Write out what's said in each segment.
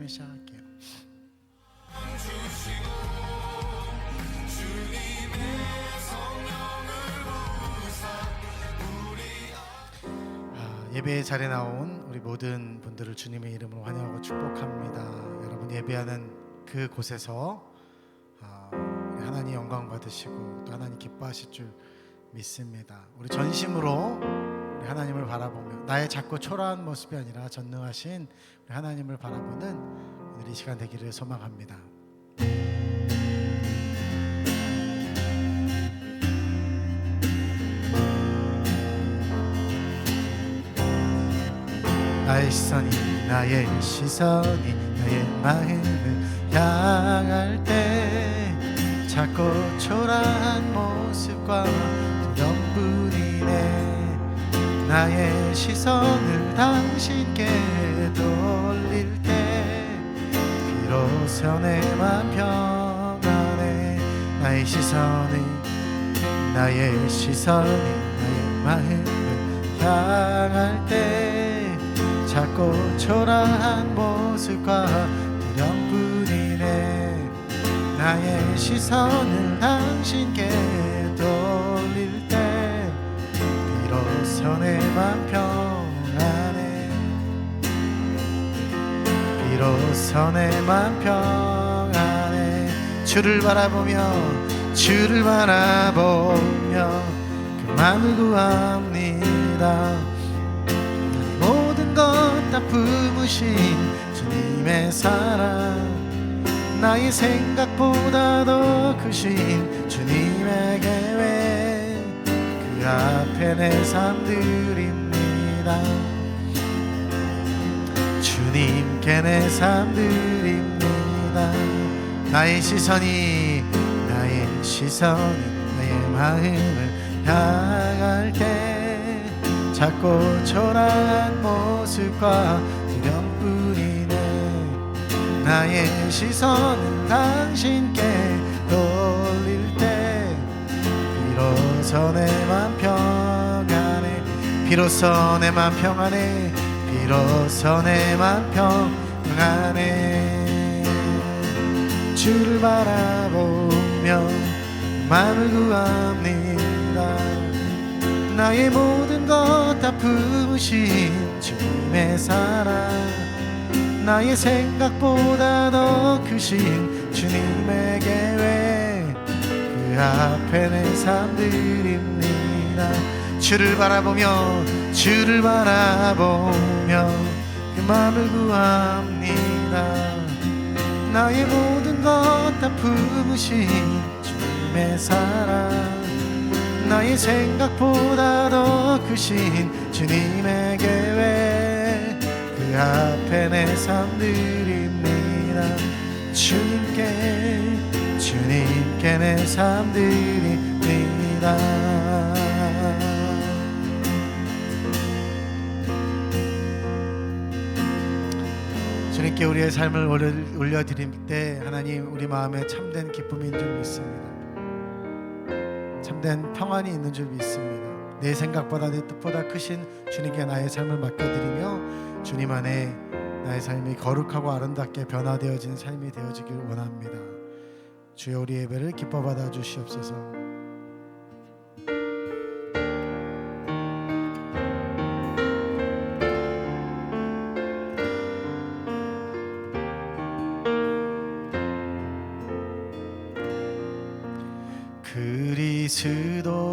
찬양하며 시작할게요. 예배의 자리에 나온 우리 모든 분들을 주님의 이름으로 환영하고 축복합니다. 여러분 예배하는 그 곳에서 하나님 영광 받으시고 또 하나님 기뻐하실 줄 믿습니다. 우리 전심으로 우리 하나님을 바라보며 나의 작고 초라한 모습이 아니라 전능하신 우리 하나님을 바라보는 오늘 이 시간 되기를 소망합니다. 나의 시선이 나의 마음을 향할 때 작고 초라한 모습과 두려움뿐이네. 나의 시선을 당신께 돌릴 때 비로소 내 맘 평안해. 나의 시선이 나의 마음을 향할 때 작고 초라한 모습과 두려움뿐이네. 나의 시선을 당신께 돌릴 때 비로소 내 맘 평안해. 비로소 내 맘 평안해. 주를 바라보며 그 맘을 구합니다. 모든 것 다 품으신 주님의 사랑, 나의 생각보다 더 크신 주님의 계획, 그 앞에 내 삶 드립니다. 주님께 내 삶 드립니다. 나의 시선이 나의 마음을 향할 때 작고 초라한 모습과 두려움뿐이네. 나의 시선은 당신께 돌릴 때 비로소 내 맘 평안해. 비로소 내 맘 평안해. 비로소 내 맘 평안해. 주를 바라보며 맘을 구합니다. 나의 모든 것 다 품으신 주님의 사랑, 나의 생각보다 더 크신 주님의 계획, 그 앞에 내 삶 드립니다. 주를 바라보며 그 맘을 구합니다. 나의 모든 것 다 품으신 주님의 사랑, 나의 생각보다 더 크신 주님의 계획, 그 앞에 내 삶 드립니다. 주님께 내 삶 드립니다. 주님께 우리의 삶을 올려드릴 때 하나님 우리 마음에 참된 기쁨인 줄 믿습니다. 참된 평안이 있는 줄 믿습니다. 내 생각보다 내 뜻보다 크신 주님께 나의 삶을 맡겨드리며 주님 안에 나의 삶이 거룩하고 아름답게 변화되어지는 삶이 되어지길 원합니다. 주여 우리 예배를 기뻐 받아 주시옵소서.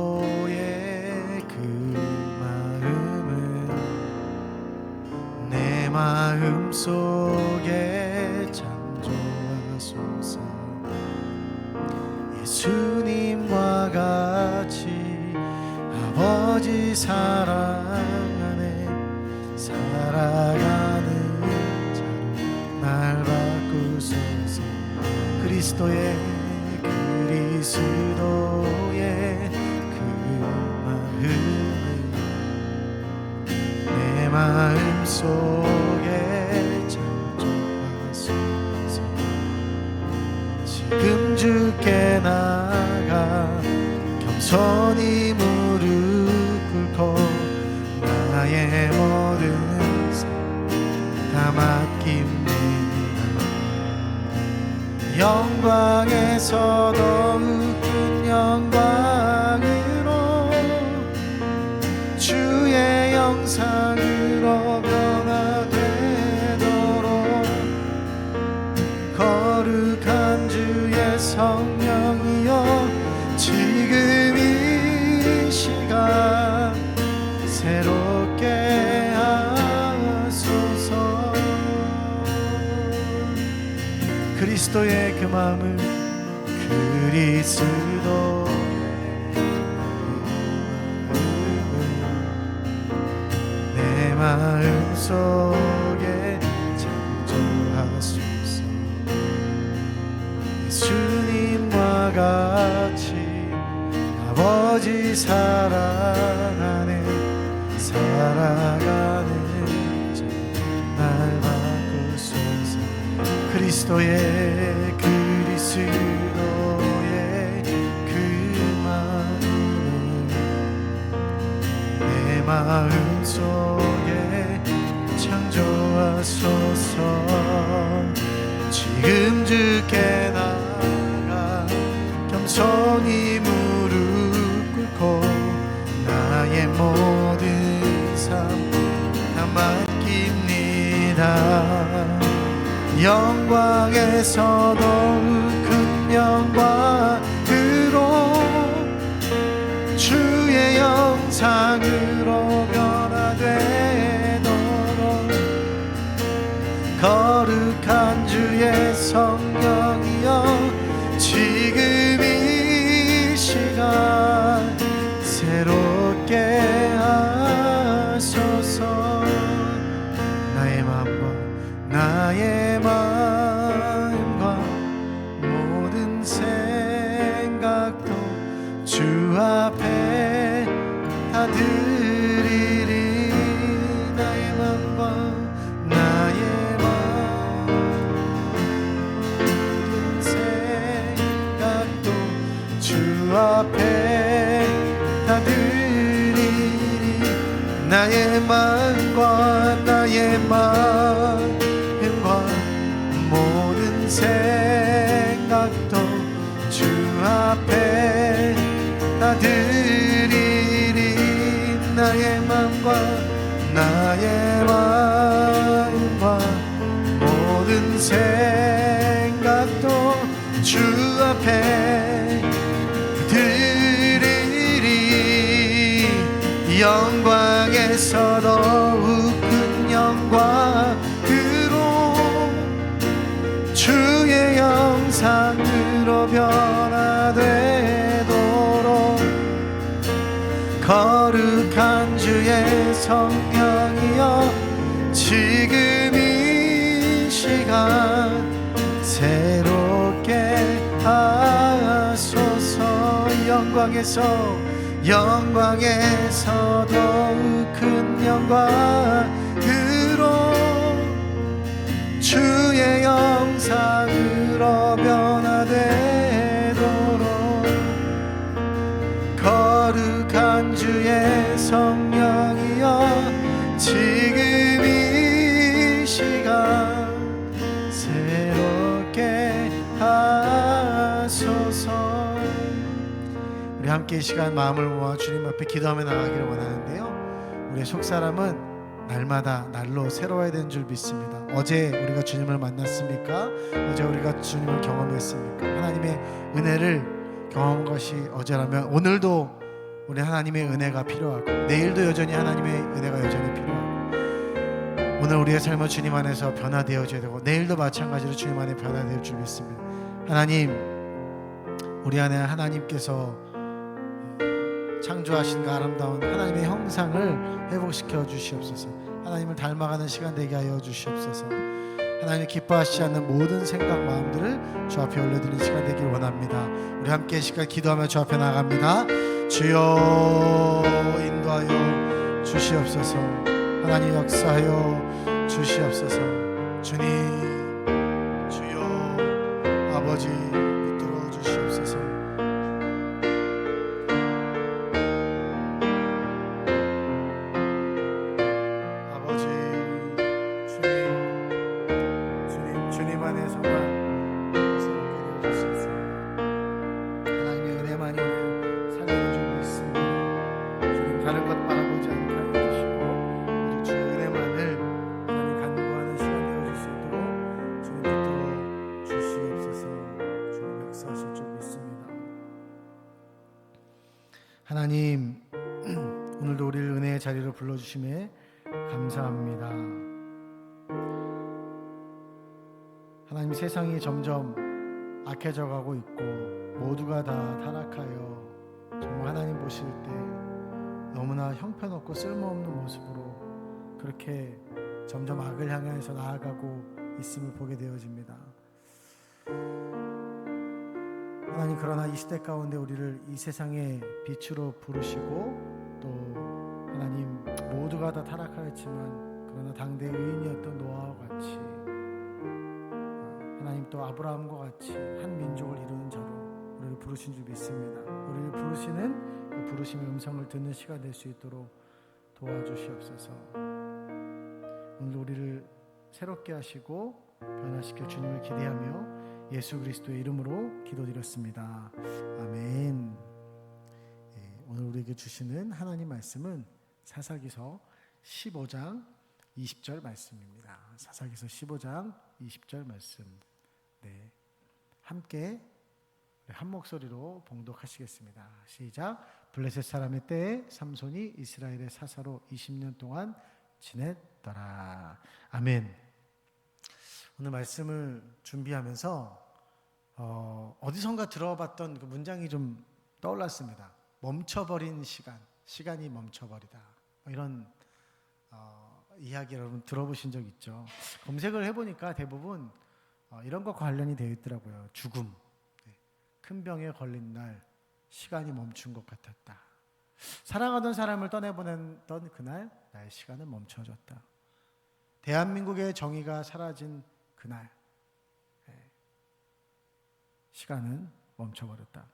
그리스도의 그 마음을 내 마음 속에 창조하소서. 예수님과 같이 아버지 사랑 안에 살아가는 자로 날 바꾸소서. 그리스도의 그 마음을 내 마음 속에 창조하소서. 지금 주께 나가 겸손히 무릎 꿇고 나의 모든 삶 다 맡깁니다. 영광에서 더욱 큰 영광으로 주의 영상으로 변화되도록 거룩한 주의 성령이여 지금 이 시간 새롭게 하소서. 그리스도의 그 마음을 내 마음 속에 창조하소서. 예수님과 같이 아버지 살아가는 날 바꾸소서. 그리스도의 그 마음을 내 마음 속에 창조하소서. 지금 주께 나가 겸손히 무릎 꿇고 나의 모든 삶 다 맡깁니다. 영광에서 더욱 큰 영광으로 주의 영상으로 변화되도록 거룩한 주의 성령이여 지금 이 시간 새롭게 하소서. 나의 마음과 모든 생각도 주 앞에 다 드리리. 나의 마음과 나의 모든 생각도 주 앞에 다 드리리. 나의 마음과 나의 마음과 모든 생각도 주 앞에 다 드리리. 나의 마음과 나의 마음과 모든 생각도 주 앞에 드리리. 영광에서 더욱 큰 영광으로 주의 영상으로 변화되도록 거룩한 주의 성령이여 지금 이 시간 새롭게 하소서. 영광에서 더욱 큰 영광으로 주의 영상으로 변화되도록 거룩한 주의 성령이여 지금 이 시간 새롭게 하소서. 우리 함께 이 시간 마음을 모아 주님 앞에 기도하며 나가기를 원하는데요, 우리의 속사람은 날마다 날로 새로워야 되는 줄 믿습니다. 어제 우리가 주님을 만났습니까? 어제 우리가 주님을 경험했습니까? 하나님의 은혜를 경험한 것이 어제라면 오늘도 우리 하나님의 은혜가 필요하고 내일도 여전히 하나님의 은혜가 여전히 필요하고 오늘 우리의 삶은 주님 안에서 변화되어져야 되고 내일도 마찬가지로 주님 안에 변화될 줄 믿습니다. 하나님, 우리 안에 하나님께서 창조하신 그 아름다운 하나님의 형상을 회복시켜 주시옵소서. 하나님을 닮아가는 시간 되게 하여 주시옵소서. 하나님 기뻐하시지 않는 모든 생각 마음들을 주 앞에 올려드리는 시간 되길 원합니다. 우리 함께 시간 기도하며 주 앞에 나갑니다. 주여 인도하여 주시옵소서. 하나님 역사하여 주시옵소서. 주님, 주여 아버지 붙들어 주시옵소서. 아버지, 주님 안에 정말 새롭게 주셨습니다. 하나님의 은혜만이 우리를 살려주고 있습니다. 주님 다른 것 바라보지 않게 하여 주시고 오직 주의 은혜만을 하나님 간구하는 시간 되어줄 수 있도록 주님 붙들어 주시옵소서. 주님 역사하실 줄 믿습니다. 하나님 오늘도 우리를 은혜의 자리로 불러주심에 감사합니다. 하나님 세상이 점점 악해져 가고 있고 모두가 다 타락하여 정말 하나님 보실 때 너무나 형편없고 쓸모없는 모습으로 그렇게 점점 악을 향해서 나아가고 있음을 보게 되어집니다. 하나님 그러나 이 시대 가운데 우리를 이 세상의 빛으로 부르시고 또 하나님 모두가 다 타락하였지만 그러나 당대 의인이었던 노아와 같이 하나님 또 아브라함과 같이 한 민족을 이루는 자로 우리를 부르신 줄 믿습니다. 우리를 부르시는 그 부르심의 음성을 듣는 시간 될 수 있도록 도와주시옵소서. 오늘 우리를 새롭게 하시고 변화시켜 주님을 기대하며 예수 그리스도의 이름으로 기도드렸습니다. 아멘. 오늘 우리에게 주시는 하나님 말씀은 사사기서 15장 20절 말씀입니다. 사사기서 15장 20절 말씀. 네, 함께 한 목소리로 봉독하시겠습니다. 시작. 블레셋 사람의 때에 삼손이 이스라엘의 사사로 20년 동안 지냈더라. 아멘. 오늘 말씀을 준비하면서 어디선가 들어봤던 그 문장이 좀 떠올랐습니다. 멈춰버린 시간, 시간이 멈춰버리다. 이런 이야기 여러분 들어보신 적 있죠? 검색을 해보니까 대부분 이런 것 관련이 되어 있더라고요. 죽음, 큰 병에 걸린 날 시간이 멈춘 것 같았다. 사랑하던 사람을 떠내보냈던 그날 나의 시간은 멈춰졌다. 대한민국의 정의가 사라진 그날 시간은 멈춰버렸다.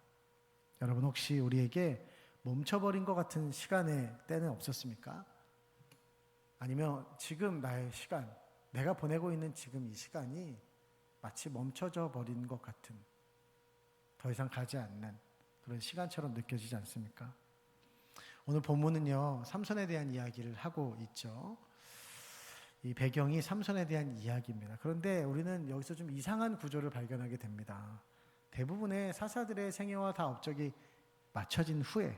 여러분 혹시 우리에게 멈춰버린 것 같은 시간의 때는 없었습니까? 아니면 지금 나의 시간, 내가 보내고 있는 지금 이 시간이 마치 멈춰져 버린 것 같은, 더 이상 가지 않는 그런 시간처럼 느껴지지 않습니까? 오늘 본문은요, 삼손에 대한 이야기를 하고 있죠. 이 배경이 삼손에 대한 이야기입니다. 그런데 우리는 여기서 좀 이상한 구조를 발견하게 됩니다. 대부분의 사사들의 생애와 다 업적이 맞춰진 후에,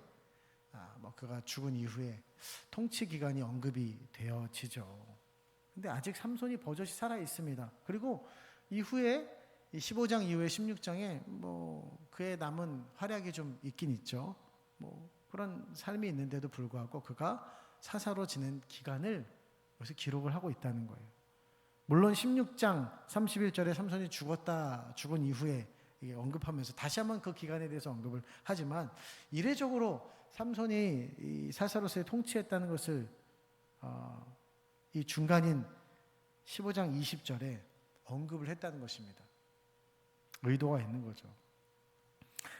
그가 죽은 이후에 통치 기간이 언급이 되어지죠. 근데 아직 삼손이 버젓이 살아 있습니다. 그리고 이후에 15장 이후에 16장에 그의 남은 활약이 좀 있긴 있죠. 그런 삶이 있는데도 불구하고 그가 사사로 지낸 기간을 여기서 기록을 하고 있다는 거예요. 물론 16장 31절에 삼손이 죽은 이후에 언급하면서 다시 한번 그 기간에 대해서 언급을 하지만 이례적으로 삼손이 이 사사로서의 통치했다는 것을 이 중간인 15장 20절에 언급을 했다는 것입니다. 의도가 있는 거죠.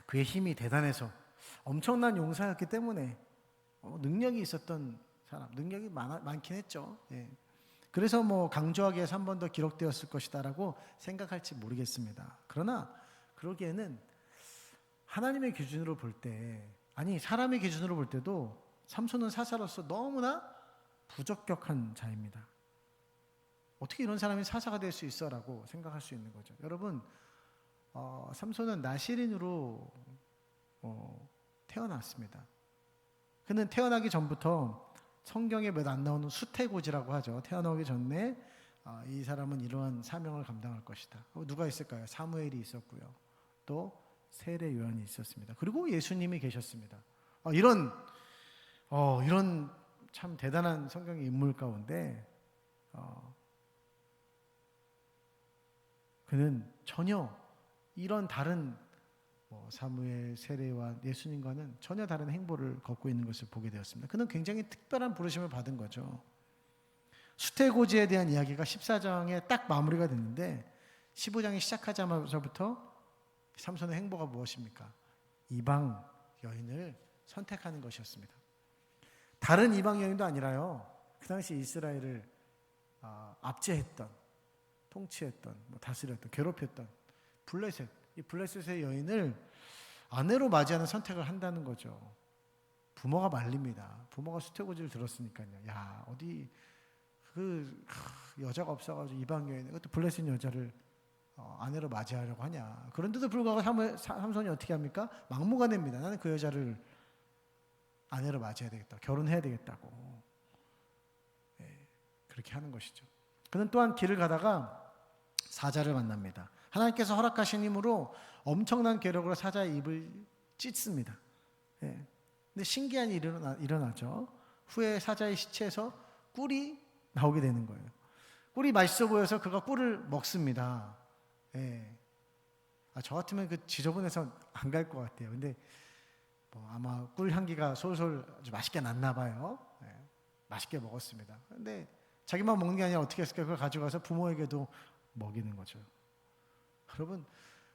그의 힘이 대단해서 엄청난 용사였기 때문에 능력이 있었던 사람, 능력이 많긴 했죠. 예. 그래서 강조하기 위해서 한 번 더 기록되었을 것이다라고 생각할지 모르겠습니다. 그러나 그러기에는 하나님의 기준으로 볼 때, 아니 사람의 기준으로 볼 때도 삼손은 사사로서 너무나 부적격한 자입니다. 어떻게 이런 사람이 사사가 될 수 있어? 라고 생각할 수 있는 거죠. 여러분, 삼손은 나실인으로 태어났습니다. 그는 태어나기 전부터 성경에 몇 안 나오는 수태고지라고 하죠. 태어나기 전에 이 사람은 이러한 사명을 감당할 것이다. 누가 있을까요? 사무엘이 있었고요. 또 세례 요한이 있었습니다. 그리고 예수님이 계셨습니다. 이런 참 대단한 성경의 인물 가운데 그는 전혀 이런 다른 사무엘, 세례요한, 예수님과는 전혀 다른 행보를 걷고 있는 것을 보게 되었습니다. 그는 굉장히 특별한 부르심을 받은 거죠. 수태고지에 대한 이야기가 14장에 딱 마무리가 됐는데 15장이 시작하자마자부터 삼손의 행보가 무엇입니까? 이방 여인을 선택하는 것이었습니다. 다른 이방 여인도 아니라요, 그 당시 이스라엘을 압제했던, 통치했던, 다스렸던, 괴롭혔던 블레셋, 이 블레셋의 여인을 아내로 맞이하는 선택을 한다는 거죠. 부모가 말립니다. 부모가 수태고지를 들었으니까요. 야, 어디 여자가 없어가지고 이방 여인, 그것도 블레셋 여자를 아내로 맞이하려고 하냐. 그런데도 불구하고 삼손이 어떻게 합니까? 막무가내입니다. 나는 그 여자를 아내로 맞이해야 되겠다. 결혼해야 되겠다고. 그렇게 하는 것이죠. 그는 또한 길을 가다가 사자를 만납니다. 하나님께서 허락하신 힘으로 엄청난 괴력으로 사자의 입을 찢습니다. 근데 신기한 일이 일어나죠. 후에 사자의 시체에서 꿀이 나오게 되는 거예요. 꿀이 맛있어 보여서 그가 꿀을 먹습니다. 저 같으면 그 지저분해서 안 갈 것 같아요. 근데 아마 꿀 향기가 솔솔 아주 맛있게 났나 봐요. 맛있게 먹었습니다. 근데 자기만 먹는 게 아니라 어떻게 했을까? 그걸 가져가서 부모에게도 먹이는 거죠. 여러분,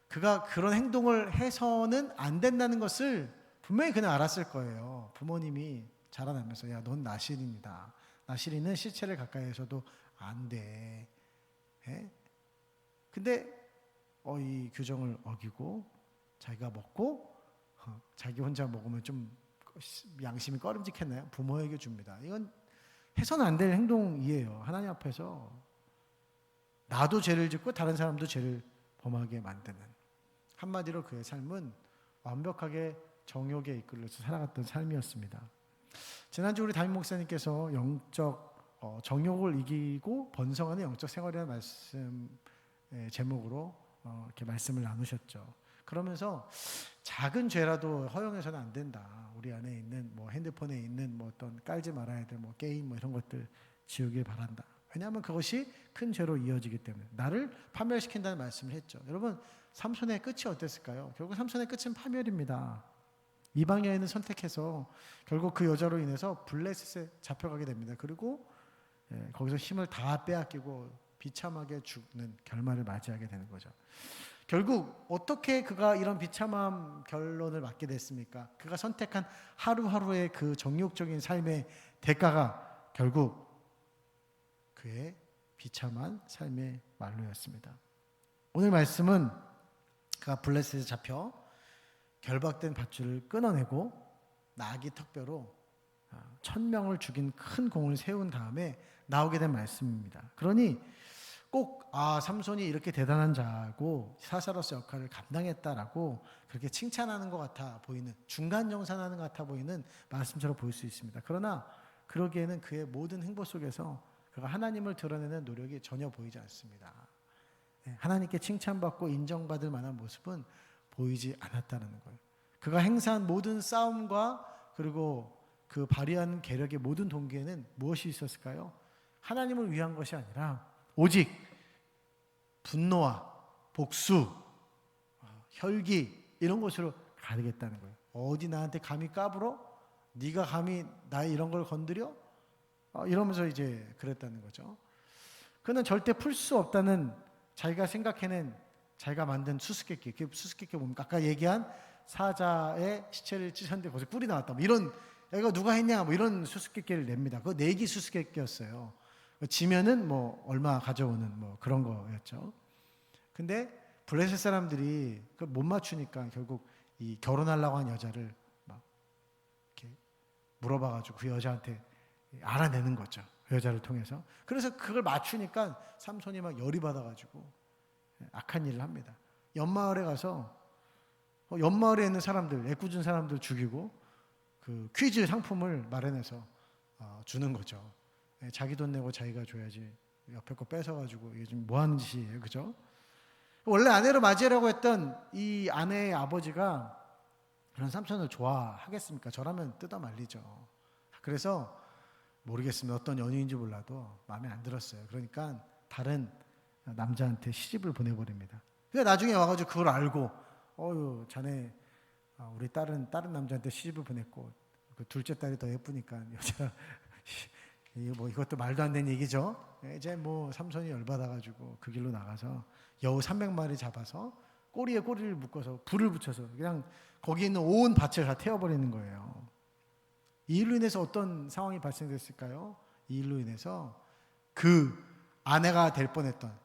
그가 그런 행동을 해서는 안 된다는 것을 분명히 그는 알았을 거예요. 부모님이 자라나면서 야, 넌 나실인이다. 나실이는 시체를 가까이에서도 안 돼. 근데 이 규정을 어기고 자기가 먹고 자기 혼자 먹으면 좀 양심이 꺼림직했나요? 부모에게 줍니다. 이건 해서는 안 될 행동이에요. 하나님 앞에서 나도 죄를 짓고 다른 사람도 죄를 범하게 만드는, 한마디로 그의 삶은 완벽하게 정욕에 이끌려서 살아갔던 삶이었습니다. 지난주 우리 담임 목사님께서 영적 정욕을 이기고 번성하는 영적 생활이라는 말씀 제목으로 이렇게 말씀을 나누셨죠. 그러면서 작은 죄라도 허용해서는 안 된다. 우리 안에 있는 핸드폰에 있는 어떤 깔지 말아야 될 게임 이런 것들 지우길 바란다. 왜냐하면 그것이 큰 죄로 이어지기 때문에 나를 파멸시킨다는 말씀을 했죠. 여러분, 삼손의 끝이 어땠을까요? 결국 삼손의 끝은 파멸입니다. 이방 여인을 선택해서 결국 그 여자로 인해서 블레셋에 잡혀가게 됩니다. 그리고 거기서 힘을 다 빼앗기고 비참하게 죽는 결말을 맞이하게 되는 거죠. 결국 어떻게 그가 이런 비참한 결론을 맞게 됐습니까? 그가 선택한 하루하루의 그 정욕적인 삶의 대가가 결국 그의 비참한 삶의 말로였습니다. 오늘 말씀은 그가 블레셋에 잡혀 결박된 밧줄을 끊어내고 나귀 턱뼈로 1000명을 죽인 큰 공을 세운 다음에 나오게 된 말씀입니다. 그러니 꼭 삼손이 이렇게 대단한 자고 사사로스 역할을 감당했다라고 그렇게 칭찬하는 것 같아 보이는, 중간 정산하는 것 같아 보이는 말씀처럼 보일 수 있습니다. 그러나 그러기에는 그의 모든 행보 속에서 그가 하나님을 드러내는 노력이 전혀 보이지 않습니다. 하나님께 칭찬받고 인정받을 만한 모습은 보이지 않았다는 거예요. 그가 행사한 모든 싸움과 그리고 그 발휘하는 계력의 모든 동기에는 무엇이 있었을까요? 하나님을 위한 것이 아니라 오직 분노와 복수, 혈기 이런 것으로 가르겠다는 거예요. 어디 나한테 감히 까불어? 네가 감히 나의 이런 걸 건드려? 이러면서 이제 그랬다는 거죠. 그는 절대 풀 수 없다는 자기가 생각해낸 자기가 만든 수수께끼. 그 수수께끼 뭡니까? 아까 얘기한 사자의 시체를 찢었는데 거기서 꿀이 나왔다. 이런, 이거 누가 했냐? 이런 수수께끼를 냅니다. 그거 내기 수수께끼였어요. 지면은 얼마 가져오는 그런 거였죠. 근데 블레셋 사람들이 그걸 못 맞추니까 결국 이 결혼하려고 한 여자를 막 이렇게 물어봐가지고 그 여자한테 알아내는 거죠. 그 여자를 통해서. 그래서 그걸 맞추니까 삼손이 막 열이 받아가지고 악한 일을 합니다. 연마을에 가서 연마을에 있는 사람들, 애꿎은 사람들 죽이고 그 퀴즈 상품을 마련해서 주는 거죠. 자기 돈 내고 자기가 줘야지 옆에 거 뺏어가지고 이게 좀 뭐 하는 짓이에요, 그죠? 원래 아내로 맞이하라고 했던 이 아내의 아버지가 그런 삼손을 좋아하겠습니까? 저라면 뜯어 말리죠. 그래서 모르겠습니다. 어떤 연유인지 몰라도 마음에 안 들었어요. 그러니까 다른 남자한테 시집을 보내버립니다. 그러니까 나중에 와가지고 그걸 알고 자네 우리 다른 남자한테 시집을 보냈고 그 둘째 딸이 더 예쁘니까 여자 이것도 말도 안 되는 얘기죠. 이제 삼손이 열받아가지고 그 길로 나가서 여우 300마리 잡아서 꼬리에 꼬리를 묶어서 불을 붙여서 그냥 거기 있는 온 밭을 다 태워버리는 거예요. 이 일로 인해서 어떤 상황이 발생됐을까요? 이 일로 인해서 그 아내가 될 뻔했던,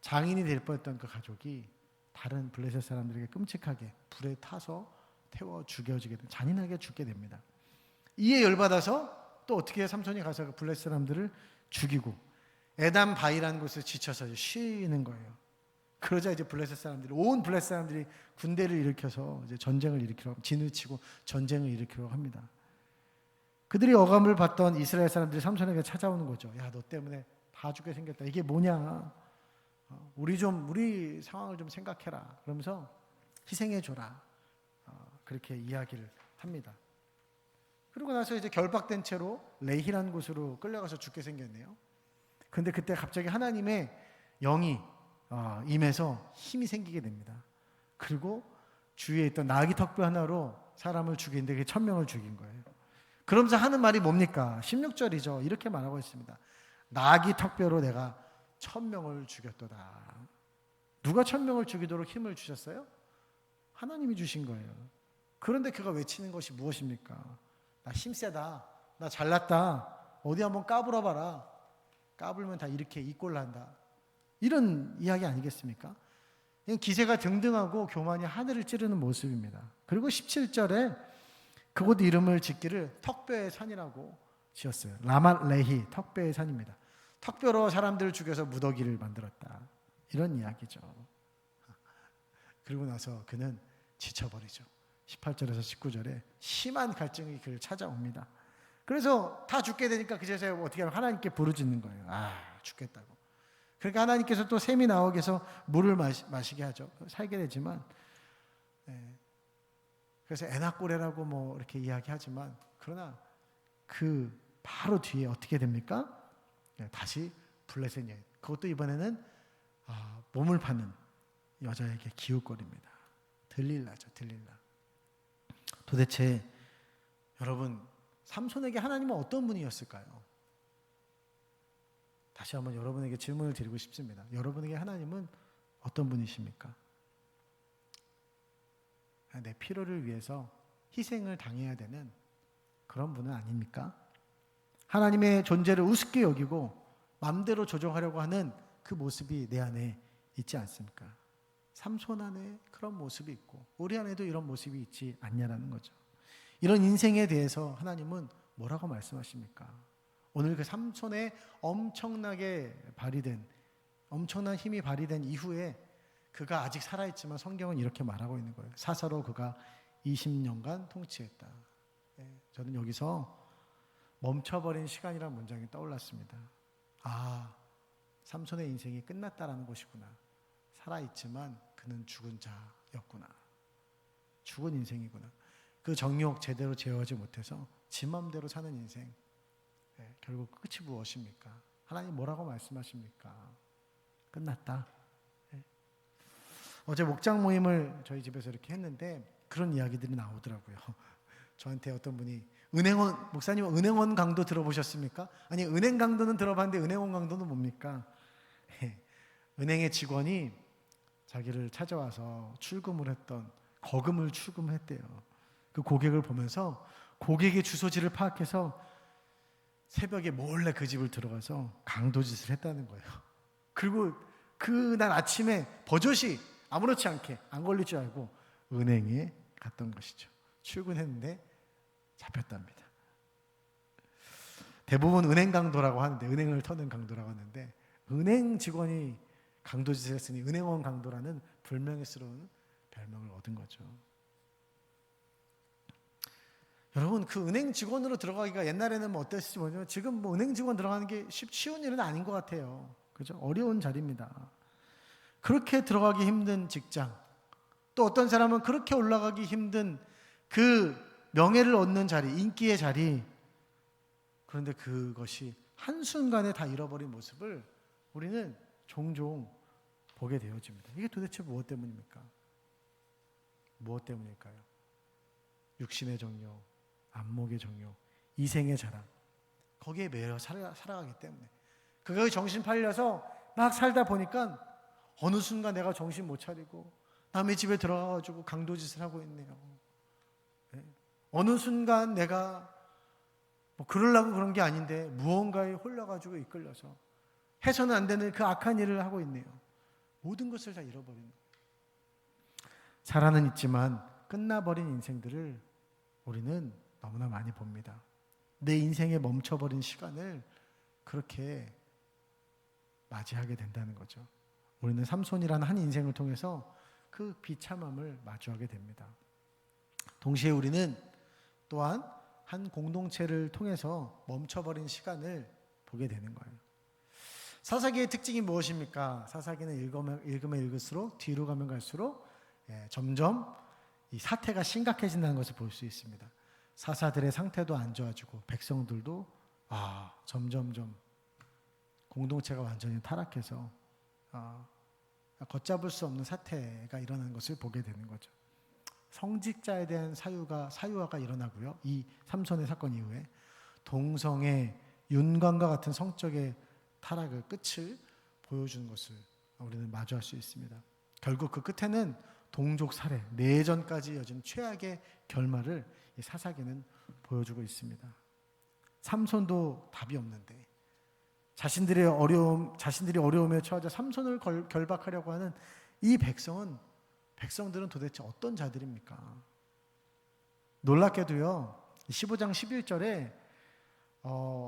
장인이 될 뻔했던 그 가족이 다 다른 블레셋 사람들에게 끔찍하게 불에 타서 태워 죽여지게 잔인하게 죽게 됩니다. 이에 열받아서 또 어떻게 해요? 삼손이 가서 그 블레셋 사람들을 죽이고 에담 바이라는 곳에 지쳐서 쉬는 거예요. 그러자 이제 블레셋 사람들이, 온 블레셋 사람들이 군대를 일으켜서 이제 전쟁을 일으키려고, 진을 치고 전쟁을 일으키려고 합니다. 그들이 어감을 받던 이스라엘 사람들이 삼손에게 찾아오는 거죠. 야, 너 때문에 다 죽게 생겼다. 이게 뭐냐? 우리 상황을 좀 생각해라. 그러면서 희생해 줘라. 그렇게 이야기를 합니다. 그러고 나서 이제 결박된 채로 레히라는 곳으로 끌려가서 죽게 생겼네요. 그런데 그때 갑자기 하나님의 영이 임해서 힘이 생기게 됩니다. 그리고 주위에 있던 나귀 턱뼈 하나로 사람을 죽이는데 그게 1000명을 죽인 거예요. 그러면서 하는 말이 뭡니까? 16절이죠. 이렇게 말하고 있습니다. 나귀 턱뼈로 내가 1000명을 죽였도다. 누가 1000명을 죽이도록 힘을 주셨어요? 하나님이 주신 거예요. 그런데 그가 외치는 것이 무엇입니까? 나 힘세다. 나 잘났다. 어디 한번 까불어봐라. 까불면 다 이렇게 이 꼴 난다. 이런 이야기 아니겠습니까? 기세가 등등하고 교만이 하늘을 찌르는 모습입니다. 그리고 17절에 그곳 이름을 짓기를 턱뼈의 산이라고 지었어요. 라맛레히, 턱뼈의 산입니다. 턱뼈로 사람들을 죽여서 무더기를 만들었다. 이런 이야기죠. 그리고 나서 그는 지쳐버리죠. 18절에서 19절에 심한 갈증이 그를 찾아옵니다. 그래서 다 죽게 되니까 그제서야 어떻게 하면 하나님께 부르짖는 거예요. 죽겠다고. 그러니까 하나님께서 또 샘이 나오게 해서 물을 마시게 하죠. 살게 되지만, 그래서 에나꼬레라고 뭐 이렇게 이야기하지만, 그러나 그 바로 뒤에 어떻게 됩니까? 다시 블레셋 여인. 그것도 이번에는 몸을 파는 여자에게 기웃거립니다. 들릴라죠, 들릴라. 도대체 여러분, 삼손에게 하나님은 어떤 분이었을까요? 다시 한번 여러분에게 질문을 드리고 싶습니다. 여러분에게 하나님은 어떤 분이십니까? 내 필요를 위해서 희생을 당해야 되는 그런 분은 아닙니까? 하나님의 존재를 우습게 여기고 마음대로 조종하려고 하는 그 모습이 내 안에 있지 않습니까? 삼손 안에 그런 모습이 있고 우리 안에도 이런 모습이 있지 않냐라는 거죠. 이런 인생에 대해서 하나님은 뭐라고 말씀하십니까? 오늘 그 삼손의 엄청나게 발휘된, 엄청난 힘이 발휘된 이후에 그가 아직 살아있지만 성경은 이렇게 말하고 있는 거예요. 사사로 그가 20년간 통치했다. 저는 여기서 멈춰버린 시간이라는 문장이 떠올랐습니다. 삼손의 인생이 끝났다라는 것이구나. 살아있지만 그는 죽은 자였구나. 죽은 인생이구나. 그 정욕 제대로 제어하지 못해서 지 맘대로 사는 인생. 결국 끝이 무엇입니까? 하나님 뭐라고 말씀하십니까? 끝났다. 어제 목장 모임을 저희 집에서 이렇게 했는데 그런 이야기들이 나오더라고요. 저한테 어떤 분이 목사님 은행원 강도 들어보셨습니까? 아니, 은행 강도는 들어봤는데 은행원 강도는 뭡니까? 은행의 직원이 자기를 찾아와서 출금을 했던 거금을 출금했대요. 그 고객을 보면서 고객의 주소지를 파악해서 새벽에 몰래 그 집을 들어가서 강도짓을 했다는 거예요. 그리고 그날 아침에 버젓이 아무렇지 않게 안 걸릴 줄 알고 은행에 갔던 것이죠. 출근했는데 잡혔답니다. 대부분 은행 강도라고 하는데, 은행을 터는 강도라고 하는데, 은행 직원이 강도짓을 했으니 은행원 강도라는 불명예스러운 별명을 얻은 거죠. 여러분, 그 은행 직원으로 들어가기가 옛날에는 뭐 어땠을지 모르지만 지금 뭐 은행 직원 들어가는 게 쉬운 일은 아닌 것 같아요. 그죠? 어려운 자리입니다. 그렇게 들어가기 힘든 직장, 또 어떤 사람은 그렇게 올라가기 힘든 그 명예를 얻는 자리, 인기의 자리, 그런데 그것이 한순간에 다 잃어버린 모습을 우리는 종종 보게 되어집니다. 이게 도대체 무엇 때문입니까? 무엇 때문일까요? 육신의 정욕, 안목의 정욕, 이생의 자랑, 거기에 매여 살아가기 때문에 그거에 정신 팔려서 막 살다 보니까 어느 순간 내가 정신 못 차리고 남의 집에 들어가가지고 강도짓을 하고 있네요. 어느 순간 내가 뭐 그러려고 그런 게 아닌데 무언가에 홀려가지고 이끌려서 해서는 안 되는 그 악한 일을 하고 있네요. 모든 것을 다 잃어버리는 거예요. 살아는 있지만 끝나버린 인생들을 우리는 너무나 많이 봅니다. 내 인생에 멈춰버린 시간을 그렇게 맞이하게 된다는 거죠. 우리는 삼손이라는 한 인생을 통해서 그 비참함을 마주하게 됩니다. 동시에 우리는 또한 한 공동체를 통해서 멈춰버린 시간을 보게 되는 거예요. 사사기의 특징이 무엇입니까? 사사기는 읽으면 읽을수록 뒤로 가면 갈수록 점점 이 사태가 심각해진다는 것을 볼 수 있습니다. 사사들의 상태도 안 좋아지고 백성들도 점점점 공동체가 완전히 타락해서 걷잡을 수 없는 사태가 일어나는 것을 보게 되는 거죠. 성직자에 대한 사유화가 일어나고요. 이 삼손의 사건 이후에 동성의 윤곽과 같은 성적의 타락의 끝을 보여주는 것을 우리는 마주할 수 있습니다. 결국 그 끝에는 동족 살해, 내전까지 이어진 최악의 결말을 이 사사기는 보여주고 있습니다. 삼손도 답이 없는데 자신들이 어려움에 처하자 삼손을 결박하려고 하는 이 백성들은 도대체 어떤 자들입니까? 놀랍게도요, 15장 11절에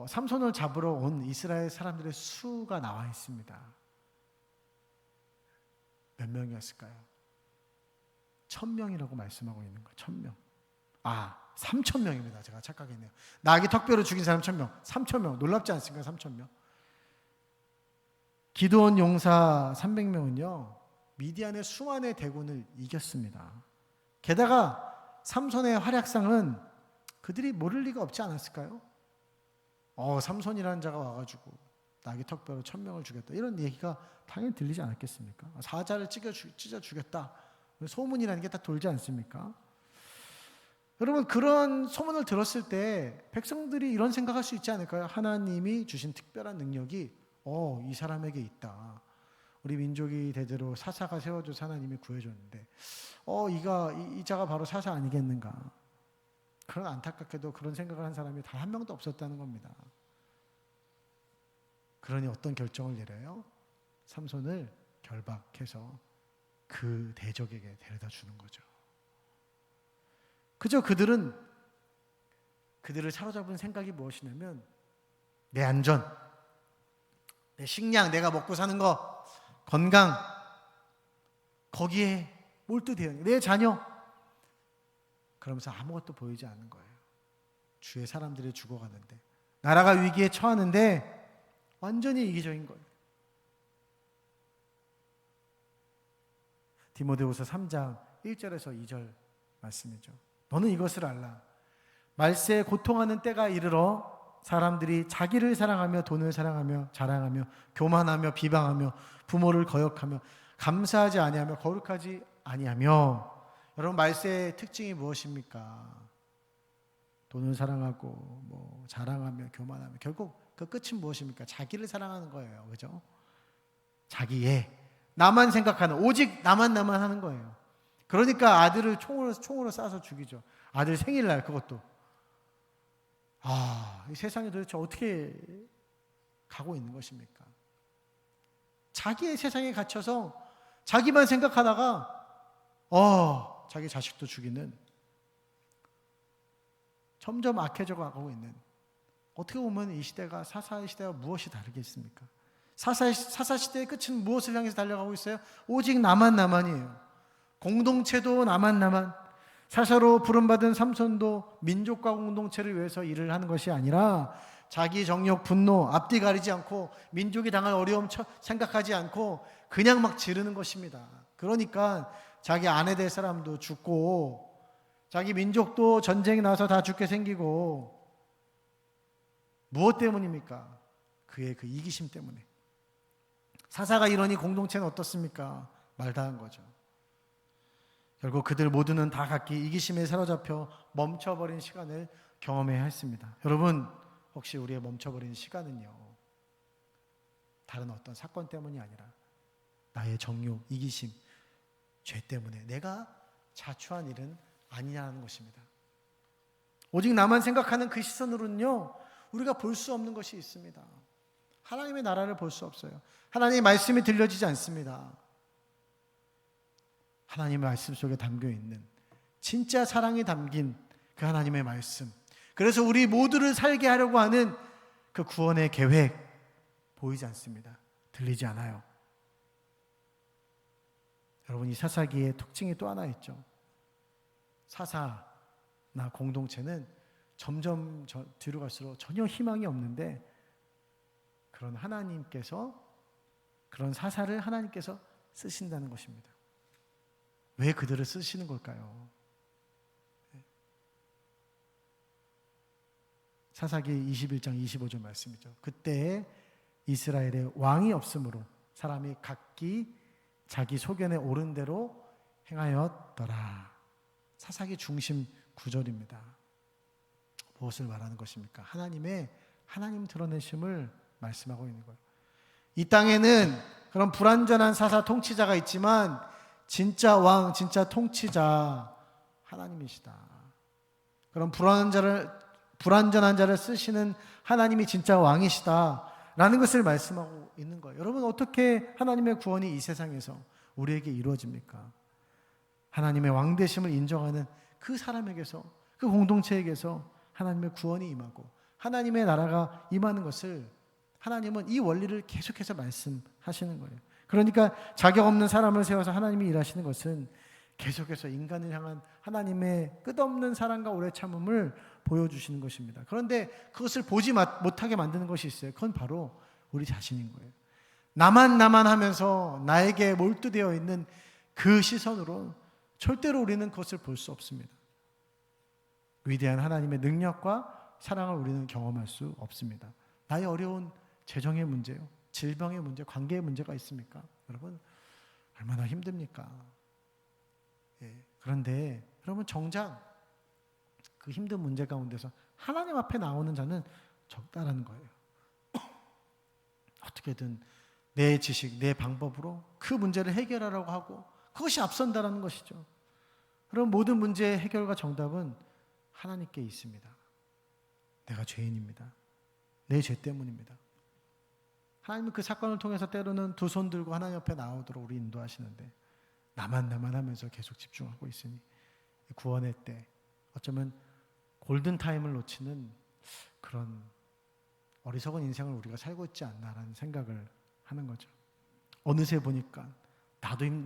삼손을 잡으러 온 이스라엘 사람들의 수가 나와 있습니다. 몇 명이었을까요? 1000명이라고 말씀하고 있는 거예요. 1000명. 3000명입니다. 제가 착각했네요. 나귀 턱뼈로 죽인 사람 1000명. 3000명. 놀랍지 않습니까? 3000명. 기드온 용사 300명은요. 미디안의 수많은 대군을 이겼습니다. 게다가 삼손의 활약상은 그들이 모를 리가 없지 않았을까요? 삼손이라는 자가 와가지고 나귀 턱뼈로 1000명을 죽였다. 이런 얘기가 당연히 들리지 않았겠습니까? 사자를 찢어 죽였다. 소문이라는 게 다 돌지 않습니까? 여러분, 그런 소문을 들었을 때 백성들이 이런 생각할 수 있지 않을까요? 하나님이 주신 특별한 능력이 이 사람에게 있다. 우리 민족이 대대로 사사가 세워줘서 하나님이 구해줬는데 이 자가 바로 사사 아니겠는가? 그런 안타깝게도 그런 생각을 한 사람이 단 한 명도 없었다는 겁니다. 그러니 어떤 결정을 내려요? 삼손을 결박해서 그 대적에게 데려다 주는 거죠. 그저 그들을 사로잡은 생각이 무엇이냐면 내 안전, 내 식량, 내가 먹고 사는 거, 건강, 거기에 몰두되어 있는 내 자녀, 그러면서 아무것도 보이지 않는 거예요. 주의 사람들이 죽어가는데, 나라가 위기에 처하는데 완전히 이기적인 거예요. 디모데후서 3장 1절에서 2절 말씀이죠. 너는 이것을 알라. 말세에 고통하는 때가 이르러 사람들이 자기를 사랑하며 돈을 사랑하며 자랑하며 교만하며 비방하며 부모를 거역하며 감사하지 아니하며 거룩하지 아니하며. 여러분, 말세의 특징이 무엇입니까? 돈을 사랑하고 자랑하며 교만하며, 결국 그 끝은 무엇입니까? 자기를 사랑하는 거예요. 그죠? 자기의 나만 생각하는, 오직 나만 하는 거예요. 그러니까 아들을 총으로 쏴서 죽이죠. 아들 생일날 그것도. 이 세상이 도대체 어떻게 가고 있는 것입니까? 자기의 세상에 갇혀서 자기만 생각하다가 자기 자식도 죽이는, 점점 악해져 가고 있는, 어떻게 보면 이 시대가 사사의 시대와 무엇이 다르겠습니까? 사사 시대의 끝은 무엇을 향해서 달려가고 있어요? 오직 나만이에요. 공동체도 나만. 사사로 부름받은 삼손도 민족과 공동체를 위해서 일을 하는 것이 아니라 자기 정욕, 분노, 앞뒤 가리지 않고 민족이 당할 어려움 생각하지 않고 그냥 막 지르는 것입니다. 그러니까 자기 아내 될 사람도 죽고 자기 민족도 전쟁이 나서 다 죽게 생기고. 무엇 때문입니까? 그의 그 이기심 때문에. 사사가 이러니 공동체는 어떻습니까? 말다한 거죠. 결국 그들 모두는 다 각기 이기심에 사로잡혀 멈춰버린 시간을 경험해야 했습니다. 여러분, 혹시 우리의 멈춰버린 시간은요, 다른 어떤 사건 때문이 아니라 나의 정욕, 이기심, 죄 때문에 내가 자초한 일은 아니냐는 것입니다. 오직 나만 생각하는 그 시선으로는요, 우리가 볼 수 없는 것이 있습니다. 하나님의 나라를 볼 수 없어요. 하나님의 말씀이 들려지지 않습니다. 하나님의 말씀 속에 담겨 있는 진짜 사랑이 담긴 그 하나님의 말씀, 그래서 우리 모두를 살게 하려고 하는 그 구원의 계획 보이지 않습니다. 들리지 않아요. 여러분, 이 사사기의 특징이 또 하나 있죠. 사사나 공동체는 점점 뒤로 갈수록 전혀 희망이 없는데 그런 하나님께서, 그런 사사를 하나님께서 쓰신다는 것입니다. 왜 그들을 쓰시는 걸까요? 사사기 21장 25절 말씀이죠. 그때에 이스라엘에 왕이 없으므로 사람이 각기 자기 소견에 옳은 대로 행하였더라. 사사기 중심 구절입니다. 무엇을 말하는 것입니까? 하나님 드러내심을 말씀하고 있는 거예요. 이 땅에는 그런 불완전한 사사 통치자가 있지만 진짜 왕, 진짜 통치자 하나님이시다. 그런 불완전한 자를 쓰시는 하나님이 진짜 왕이시다 라는 것을 말씀하고 있는 거예요. 여러분, 어떻게 하나님의 구원이 이 세상에서 우리에게 이루어집니까? 하나님의 왕되심을 인정하는 그 사람에게서, 그 공동체에게서 하나님의 구원이 임하고 하나님의 나라가 임하는 것을 하나님은 이 원리를 계속해서 말씀하시는 거예요. 그러니까 자격 없는 사람을 세워서 하나님이 일하시는 것은 계속해서 인간을 향한 하나님의 끝없는 사랑과 오래 참음을 보여주시는 것입니다. 그런데 그것을 보지 못하게 만드는 것이 있어요. 그건 바로 우리 자신인 거예요. 나만 하면서 나에게 몰두되어 있는 그 시선으로 절대로 우리는 그것을 볼 수 없습니다. 위대한 하나님의 능력과 사랑을 우리는 경험할 수 없습니다. 나의 어려운 재정의 문제요, 질병의 문제, 관계의 문제가 있습니까? 여러분, 얼마나 힘듭니까? 그런데 여러분, 정작 그 힘든 문제 가운데서 하나님 앞에 나오는 자는 적다라는 거예요. 어떻게든 내 지식, 내 방법으로 그 문제를 해결하려고 하고 그것이 앞선다라는 것이죠. 그럼 모든 문제의 해결과 정답은 하나님께 있습니다. 내가 죄인입니다. 내 죄 때문입니다. 하나님은 그 사건을 통해서 때로는 두 손 들고 하나님 앞에 나오도록 우리 인도하시는데 나만 하면서 계속 집중하고 있으니 구원의 때 어쩌면 골든타임을 놓치는 그런 어리석은 인생을 우리가 살고 있지 않나라는 생각을 하는 거죠. 어느새 보니까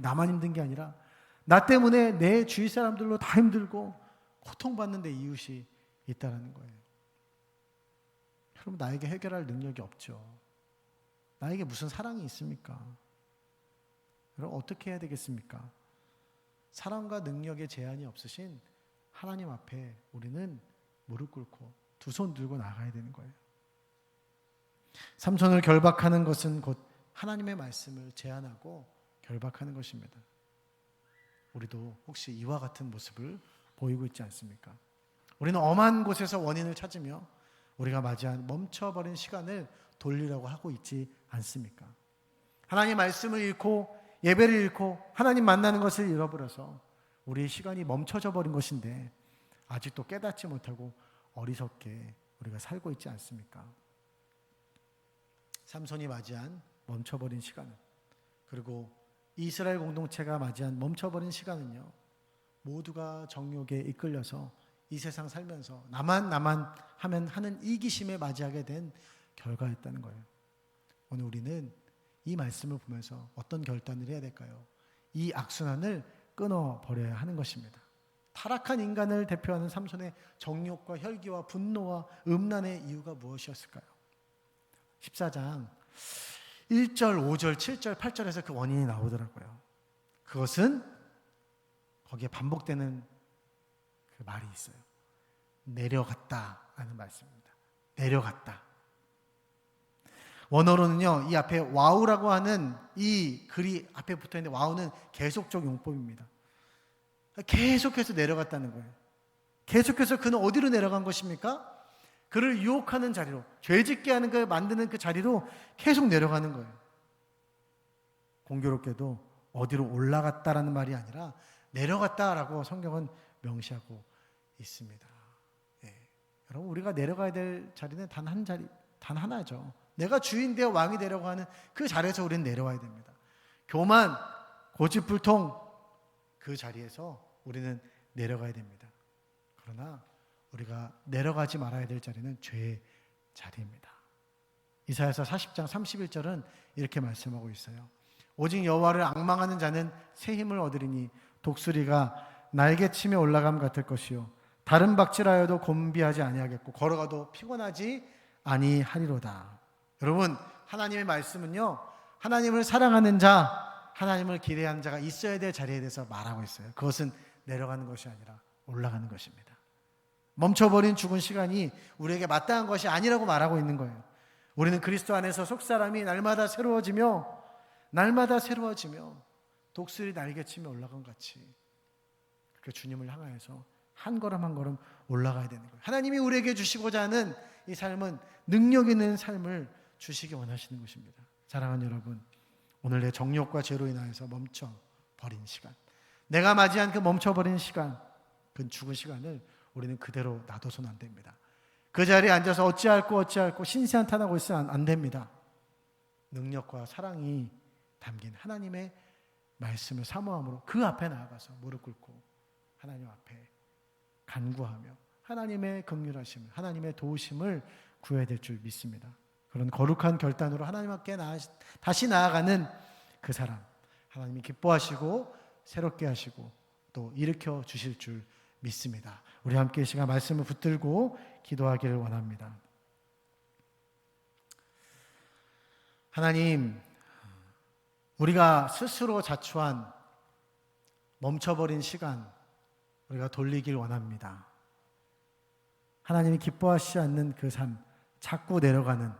나만 힘든 게 아니라 나 때문에 내 주위 사람들로 다 힘들고 고통받는 데 이웃이 있다는 거예요. 여러분, 나에게 해결할 능력이 없죠. 나에게 무슨 사랑이 있습니까? 여러분, 어떻게 해야 되겠습니까? 사랑과 능력의 제한이 없으신 하나님 앞에 우리는 무릎 꿇고 두 손 들고 나가야 되는 거예요. 삼손을 결박하는 것은 곧 하나님의 말씀을 제한하고 결박하는 것입니다. 우리도 혹시 이와 같은 모습을 보이고 있지 않습니까? 우리는 엄한 곳에서 원인을 찾으며 우리가 맞이한 멈춰버린 시간을 돌리려고 하고 있지 않습니까? 하나님의 말씀을 잃고 예배를 잃고 하나님 만나는 것을 잃어버려서 우리의 시간이 멈춰져 버린 것인데 아직도 깨닫지 못하고 어리석게 우리가 살고 있지 않습니까? 삼손이 맞이한 멈춰버린 시간은, 그리고 이스라엘 공동체가 맞이한 멈춰버린 시간은요, 모두가 정욕에 이끌려서 이 세상 살면서 나만 하면 하는 이기심에 맞이하게 된 결과였다는 거예요. 오늘 우리는 이 말씀을 보면서 어떤 결단을 해야 될까요? 이 악순환을 끊어버려야 하는 것입니다. 타락한 인간을 대표하는 삼손의 정욕과 혈기와 분노와 음란의 이유가 무엇이었을까요? 14장 1절, 5절, 7절, 8절에서 그 원인이 나오더라고요. 그것은 거기에 반복되는 그 말이 있어요. 내려갔다라는 말씀입니다. 내려갔다. 원어로는요, 이 앞에 와우라고 하는 이 글이 앞에 붙어 있는데, 와우는 계속적 용법입니다. 계속해서 내려갔다는 거예요. 계속해서 그는 어디로 내려간 것입니까? 그를 유혹하는 자리로, 죄짓게 하는 걸 만드는 그 자리로 계속 내려가는 거예요. 공교롭게도 어디로 올라갔다라는 말이 아니라 내려갔다라고 성경은 명시하고 있습니다. 여러분, 우리가 내려가야 될 자리는 단 하나죠. 내가 주인 되어 왕이 되려고 하는 그 자리에서 우리는 내려와야 됩니다. 교만, 고집불통, 그 자리에서 우리는 내려가야 됩니다. 그러나 우리가 내려가지 말아야 될 자리는 죄의 자리입니다. 이사야서 40장 31절은 이렇게 말씀하고 있어요. 오직 여호와를 앙망하는 자는 새 힘을 얻으리니 독수리가 날개치며 올라감 같을 것이요 다른 박질하여도 곤비하지 아니하겠고 걸어가도 피곤하지 아니하리로다. 여러분, 하나님의 말씀은요, 하나님을 사랑하는 자, 하나님을 기대하는 자가 있어야 될 자리에 대해서 말하고 있어요. 그것은 내려가는 것이 아니라 올라가는 것입니다. 멈춰버린 죽은 시간이 우리에게 마땅한 것이 아니라고 말하고 있는 거예요. 우리는 그리스도 안에서 속사람이 날마다 새로워지며 독수리 날개치며 올라간 같이 그 주님을 향하여서 한 걸음 한 걸음 올라가야 되는 거예요. 하나님이 우리에게 주시고자 하는 이 삶은 능력 있는 삶을 주시기 원하시는 것입니다. 사랑하는 여러분, 오늘 내 정욕과 죄로 인하여서 멈춰버린 시간, 내가 맞이한 그 멈춰버린 시간, 그 죽은 시간을 우리는 그대로 놔둬서는 안 됩니다. 그 자리에 앉아서 어찌할꼬 신세한탄하고 있으면 안 됩니다. 능력과 사랑이 담긴 하나님의 말씀을 사모함으로 그 앞에 나아가서 무릎 꿇고 하나님 앞에 간구하며 하나님의 긍휼하심, 하나님의 도우심을 구해야 될 줄 믿습니다. 그런 거룩한 결단으로 하나님 앞에 다시 나아가는 그 사람, 하나님이 기뻐하시고 새롭게 하시고 또 일으켜 주실 줄 믿습니다. 우리 함께 이 시간 말씀을 붙들고 기도하기를 원합니다. 하나님, 우리가 스스로 자초한 멈춰버린 시간 우리가 돌리길 원합니다. 하나님이 기뻐하시지 않는 그 삶, 자꾸 내려가는,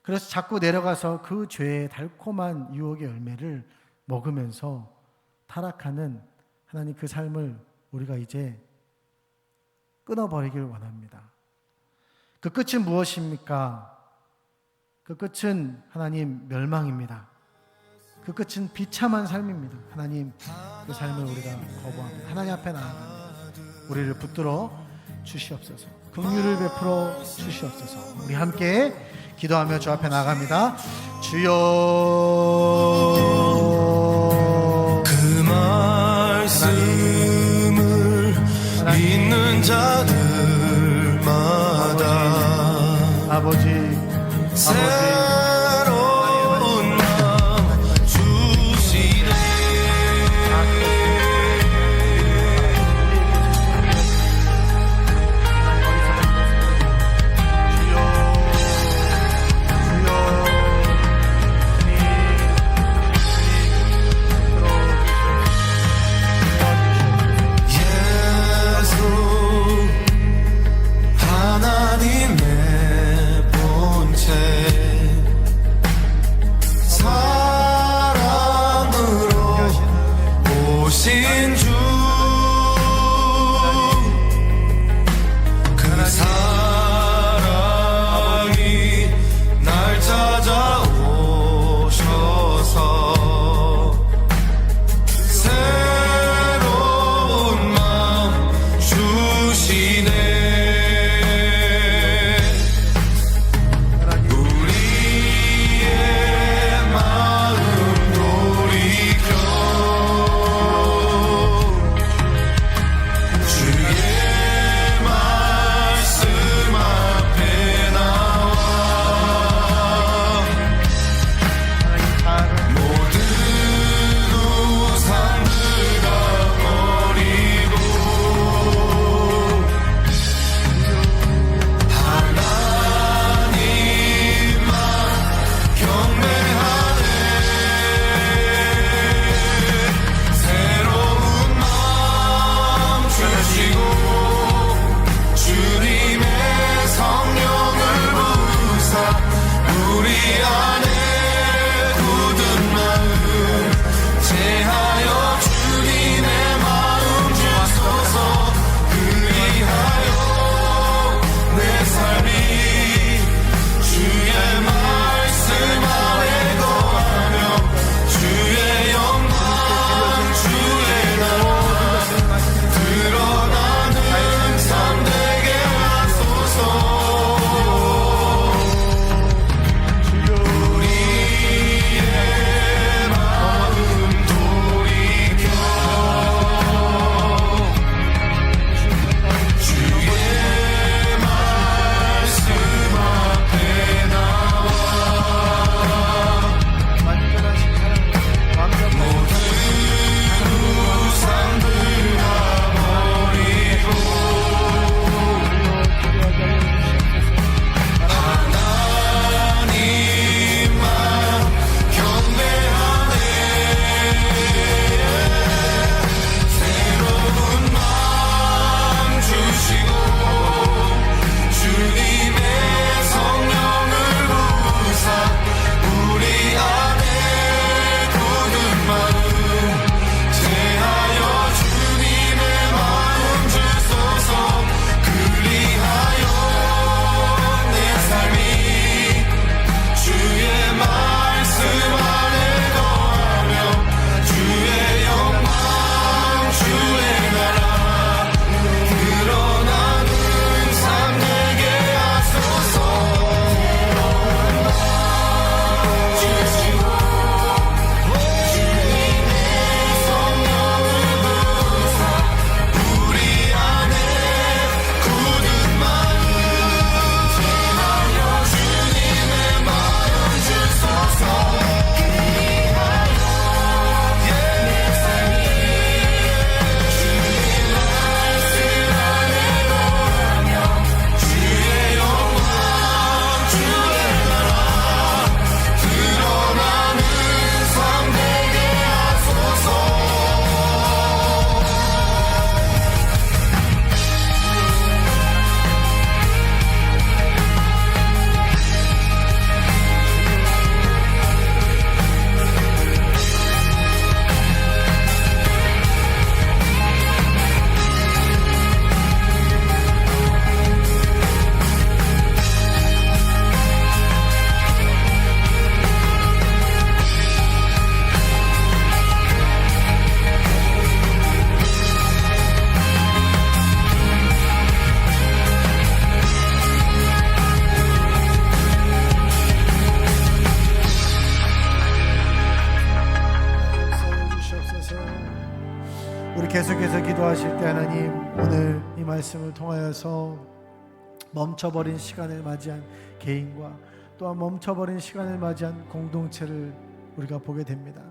그래서 자꾸 내려가서 그 죄의 달콤한 유혹의 열매를 먹으면서 타락하는 하나님 그 삶을 우리가 이제 끊어버리길 원합니다. 그 끝은 무엇입니까? 그 끝은 하나님 멸망입니다. 그 끝은 비참한 삶입니다. 하나님, 그 삶을 우리가 거부합니다. 하나님 앞에 나아갑니다. 우리를 붙들어 주시옵소서. 긍휼을 베풀어 주시옵소서. 우리 함께 기도하며 주 앞에 나아갑니다. 주여, 그 말씀을 믿는 자들마다 아버지 새로운 마음 주시네. 예수 하나님의 본체 우리 계속해서 기도하실 때 하나님, 오늘 이 말씀을 통하여서 멈춰버린 시간을 맞이한 개인과 또한 멈춰버린 시간을 맞이한 공동체를 우리가 보게 됩니다.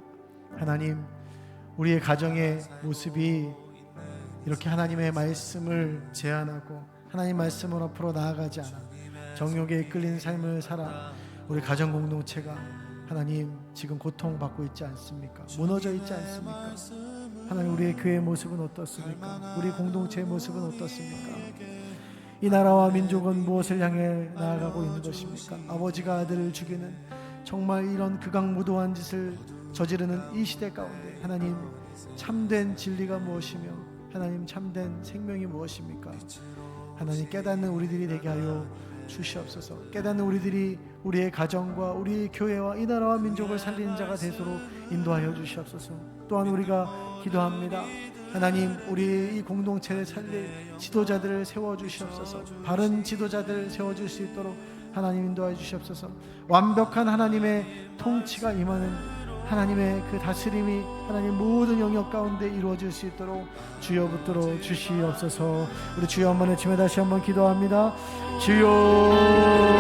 하나님, 우리의 가정의 모습이 이렇게 하나님의 말씀을 제안하고 하나님 말씀을 앞으로 나아가지 않아 정욕에 이끌린 삶을 살아 우리 가정 공동체가 하나님 지금 고통받고 있지 않습니까? 무너져 있지 않습니까? 하나님, 우리의 교회의 모습은 어떻습니까? 우리 공동체의 모습은 어떻습니까? 이 나라와 민족은 무엇을 향해 나아가고 있는 것입니까? 아버지가 아들을 죽이는 정말 이런 극악무도한 짓을 저지르는 이 시대 가운데 하나님, 참된 진리가 무엇이며 하나님 참된 생명이 무엇입니까? 하나님, 깨닫는 우리들이 되게 하여 주시옵소서. 깨닫는 우리들이 우리의 가정과 우리 교회와 이 나라와 민족을 살리는 자가 되도록 인도하여 주시옵소서. 또한 우리가 기도합니다. 하나님, 우리 이 공동체를 살릴 지도자들을 세워주시옵소서. 바른 지도자들을 세워줄 수 있도록 하나님 인도하여 주시옵소서. 완벽한 하나님의 통치가 임하는 하나님의 그 다스림이 하나님 모든 영역 가운데 이루어질 수 있도록 주여 붙들어 주시옵소서. 우리 주여 한번 외치며 다시 한번 기도합니다. 주여,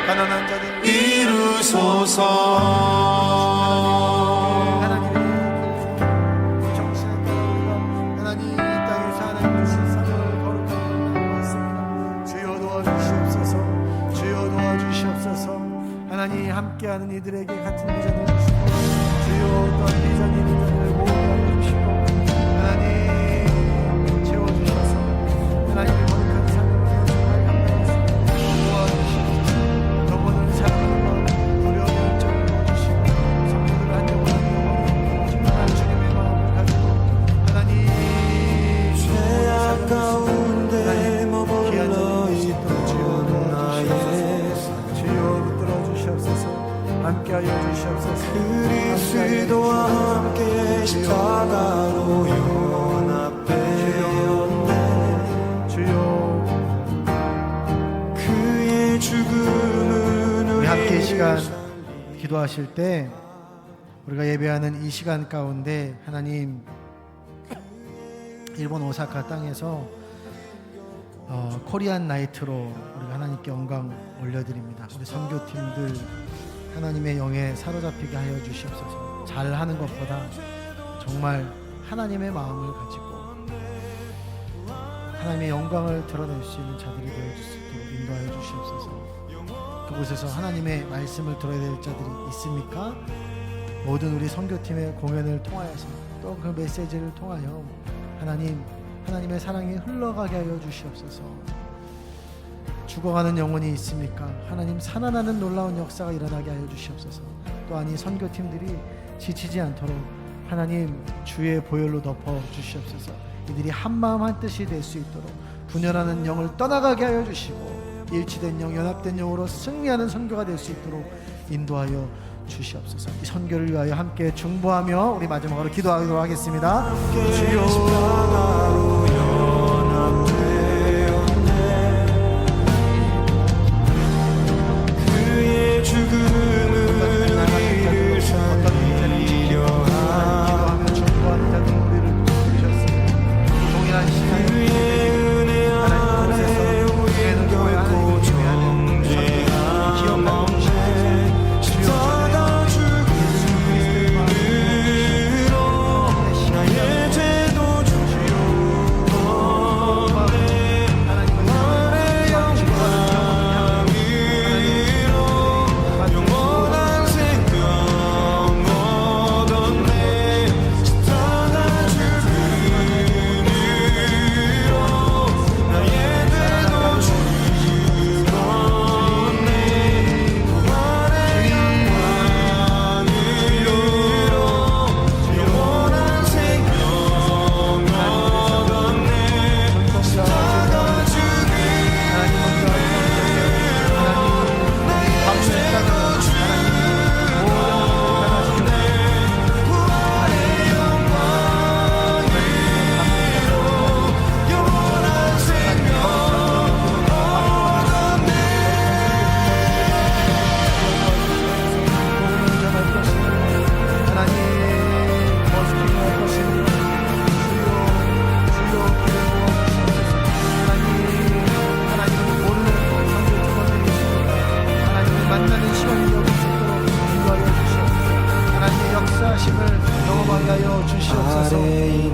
가난한 자들 이루소서. 하나님의 그 정신에 따라 하나님 이 땅에서 하나님 주신 사명을 거룩하게 하고 있습니다. 주여 도와주시옵소서. 주여 도와주시옵소서. 하나님 함께하는 이들에게 같은 비전을 주시고 주여 또한 비전이 있는 자들을 모으게 하여 주시고 하나님 채워주셔서 하나님의 거룩한 사명을 정말 감당했습니다. 도와주시옵소서. 저분을 사랑하는 마음 두려움 열정을 주시고 성도들 한 영혼 한 영혼 충만한 주님의 마음을 가지고 하나님 죄악 가운데 머물러 있던 주여 붙들어 주시옵소서. 함께하여 주시옵소서. 그리스도와 함께 십자가로 연합되었네. 주여 그의 죽음은 우리 함께 이 우리를 시간 기도하실 때 우리가 예배하는 이 시간 가운데 하나님 일본 오사카 땅에서 코리안 나이트로 우리가 하나님께 영광 올려드립니다. 우리 선교팀들 하나님의 영에 사로잡히게 하여 주시옵소서. 잘하는 것보다 정말 하나님의 마음을 가지고 하나님의 영광을 드러낼 수 있는 자들이 되어줄 수 있도록 인도하여 주시옵소서. 그곳에서 하나님의 말씀을 들어야 될 자들이 있습니까? 모든 우리 선교팀의 공연을 통하여서 또 그 메시지를 통하여 하나님의 사랑이 흘러가게 하여 주시옵소서. 죽어가는 영혼이 있습니까? 하나님 살아나는 놀라운 역사가 일어나게 하여 주시옵소서. 또한 이 선교팀들이 지치지 않도록 하나님 주의 보혈로 덮어 주시옵소서. 이들이 한마음 한뜻이 될 수 있도록 분열하는 영을 떠나가게 하여 주시고 일치된 영, 연합된 영으로 승리하는 선교가 될 수 있도록 인도하여 주시옵소서. 이 선교를 위하여 함께 중보하며 우리 마지막으로 기도하도록 하겠습니다.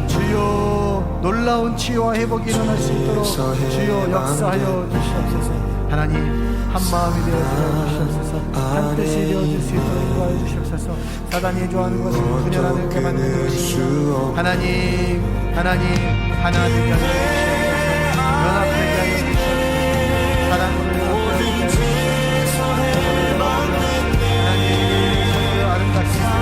주여 놀라운 치유와 회복이 일어날 수 있도록 주여 역사하여 주시옵소서. 하나님 한마음이 되어주여 주시옵소서. 한뜻이 되어줄 수 있도록 인도하여 주시옵소서. 사단이 좋아하는 것을 분열하는 게 만드는 것이시오. 하나님 하나 되게 하여 주시옵소서. 연합되게 하여 주시옵소서. 사랑으로 연합되게 하여 주시옵소서. 하나님 정말 아름답습니다.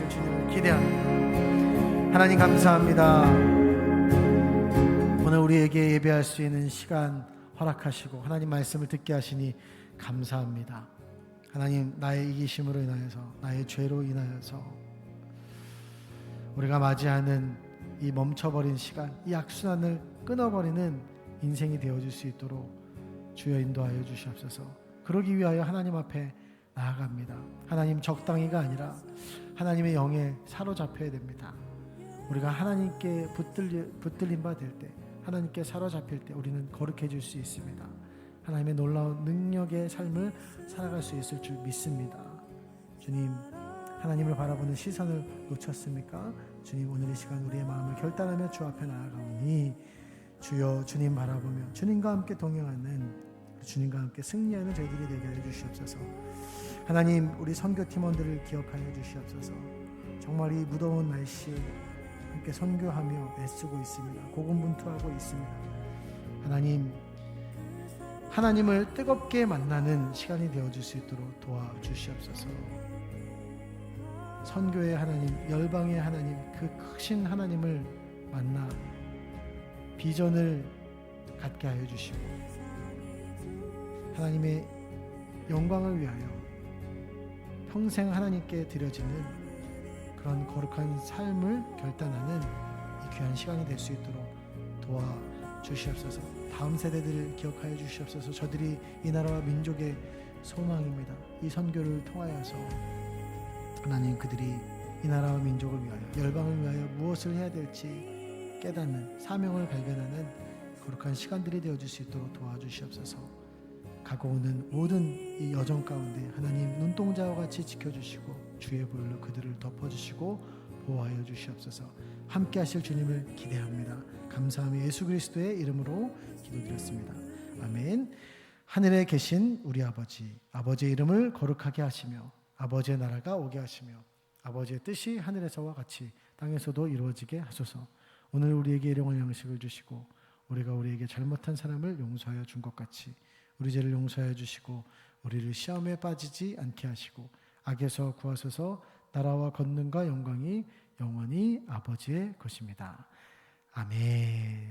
하실 주님을 기대합니다. 하나님 감사합니다. 오늘 우리에게 예배할 수 있는 시간 허락하시고 하나님 말씀을 듣게 하시니 감사합니다. 하나님, 나의 이기심으로 인하여서, 나의 죄로 인하여서 우리가 맞이하는 이 멈춰버린 시간, 이 악순환을 끊어버리는 인생이 되어줄 수 있도록 주여 인도하여 주시옵소서. 그러기 위하여 하나님 앞에 나아갑니다. 하나님, 적당히가 아니라 하나님의 영에 사로잡혀야 됩니다. 우리가 하나님께 붙들림 바 될 때, 하나님께 사로잡힐 때 우리는 거룩해질 수 있습니다. 하나님의 놀라운 능력의 삶을 살아갈 수 있을 줄 믿습니다. 주님, 하나님을 바라보는 시선을 놓쳤습니까? 주님, 오늘 이 시간 우리의 마음을 결단하며 주 앞에 나아가오니 주여, 주님 바라보며 주님과 함께 동행하는, 주님과 함께 승리하는 저희들이 되게 하여 주시옵소서. 하나님, 우리 선교팀원들을 기억하여 주시옵소서. 정말 이 무더운 날씨에 함께 선교하며 애쓰고 있습니다. 고군분투하고 있습니다. 하나님, 하나님을 뜨겁게 만나는 시간이 되어줄 수 있도록 도와주시옵소서. 선교의 하나님, 열방의 하나님, 그 크신 하나님을 만나 비전을 갖게 하여 주시고 하나님의 영광을 위하여 평생 하나님께 드려지는 그런 거룩한 삶을 결단하는 이 귀한 시간이 될 수 있도록 도와주시옵소서. 다음 세대들을 기억하여 주시옵소서. 저들이 이 나라와 민족의 소망입니다. 이 선교를 통하여서 하나님, 그들이 이 나라와 민족을 위하여, 열방을 위하여 무엇을 해야 될지 깨닫는, 사명을 발견하는 거룩한 시간들이 되어줄 수 있도록 도와주시옵소서. 가고 오는 모든 이 여정 가운데 하나님, 눈동자와 같이 지켜주시고 주의 보혈로 그들을 덮어주시고 보호하여 주시옵소서. 함께 하실 주님을 기대합니다. 감사하며 예수 그리스도의 이름으로 기도드렸습니다. 아멘. 하늘에 계신 우리 아버지, 아버지의 이름을 거룩하게 하시며 아버지의 나라가 오게 하시며 아버지의 뜻이 하늘에서와 같이 땅에서도 이루어지게 하소서. 오늘 우리에게 일용할 양식을 주시고 우리가 우리에게 잘못한 사람을 용서하여 준 것 같이 우리 죄를 용서하여 주시고 우리를 시험에 빠지지 않게 하시고 악에서 구하소서. 나라와 권능과 영광이 영원히 아버지의 것입니다. 아멘.